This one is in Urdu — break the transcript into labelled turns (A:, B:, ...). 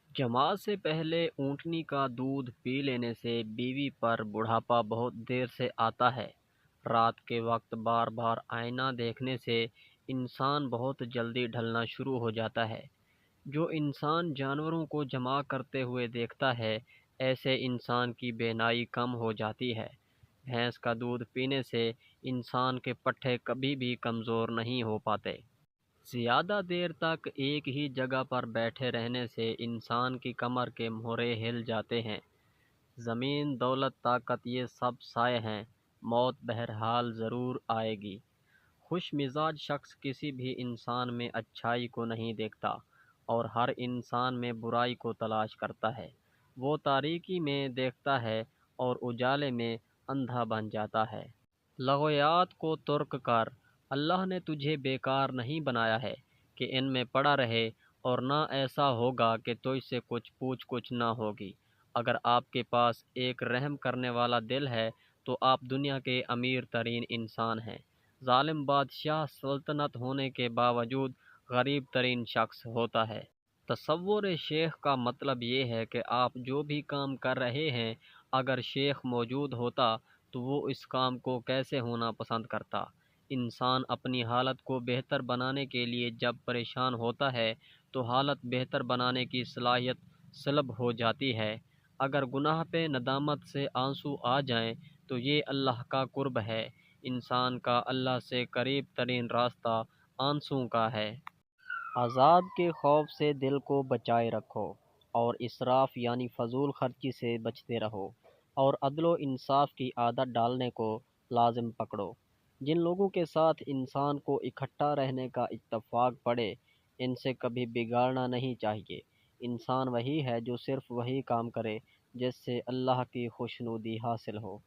A: جماعت سے پہلے اونٹنی کا دودھ پی لینے سے بیوی پر بڑھاپا بہت دیر سے آتا ہے۔ رات کے وقت بار بار آئینہ دیکھنے سے انسان بہت جلدی ڈھلنا شروع ہو جاتا ہے۔ جو انسان جانوروں کو جمع کرتے ہوئے دیکھتا ہے، ایسے انسان کی بینائی کم ہو جاتی ہے۔ بھینس کا دودھ پینے سے انسان کے پٹھے کبھی بھی کمزور نہیں ہو پاتے۔ زیادہ دیر تک ایک ہی جگہ پر بیٹھے رہنے سے انسان کی کمر کے مہرے ہل جاتے ہیں۔ زمین، دولت، طاقت، یہ سب سائے ہیں، موت بہرحال ضرور آئے گی۔ خوش مزاج شخص کسی بھی انسان میں اچھائی کو نہیں دیکھتا اور ہر انسان میں برائی کو تلاش کرتا ہے۔ وہ تاریکی میں دیکھتا ہے اور اجالے میں اندھا بن جاتا ہے۔ لغویات کو ترک کر، اللہ نے تجھے بیکار نہیں بنایا ہے کہ ان میں پڑا رہے، اور نہ ایسا ہوگا کہ تجھ سے کچھ نہ ہوگی۔ اگر آپ کے پاس ایک رحم کرنے والا دل ہے تو آپ دنیا کے امیر ترین انسان ہیں۔ ظالم بادشاہ سلطنت ہونے کے باوجود غریب ترین شخص ہوتا ہے۔ تصور شیخ کا مطلب یہ ہے کہ آپ جو بھی کام کر رہے ہیں، اگر شیخ موجود ہوتا تو وہ اس کام کو کیسے ہونا پسند کرتا۔ انسان اپنی حالت کو بہتر بنانے کے لیے جب پریشان ہوتا ہے تو حالت بہتر بنانے کی صلاحیت سلب ہو جاتی ہے۔ اگر گناہ پہ ندامت سے آنسو آ جائیں تو یہ اللہ کا قرب ہے۔ انسان کا اللہ سے قریب ترین راستہ آنسوں کا ہے۔ عذاب کے خوف سے دل کو بچائے رکھو، اور اسراف یعنی فضول خرچی سے بچتے رہو، اور عدل و انصاف کی عادت ڈالنے کو لازم پکڑو۔ جن لوگوں کے ساتھ انسان کو اکٹھا رہنے کا اتفاق پڑے، ان سے کبھی بگاڑنا نہیں چاہیے۔ انسان وہی ہے جو صرف وہی کام کرے جس سے اللہ کی خوشنودی حاصل ہو۔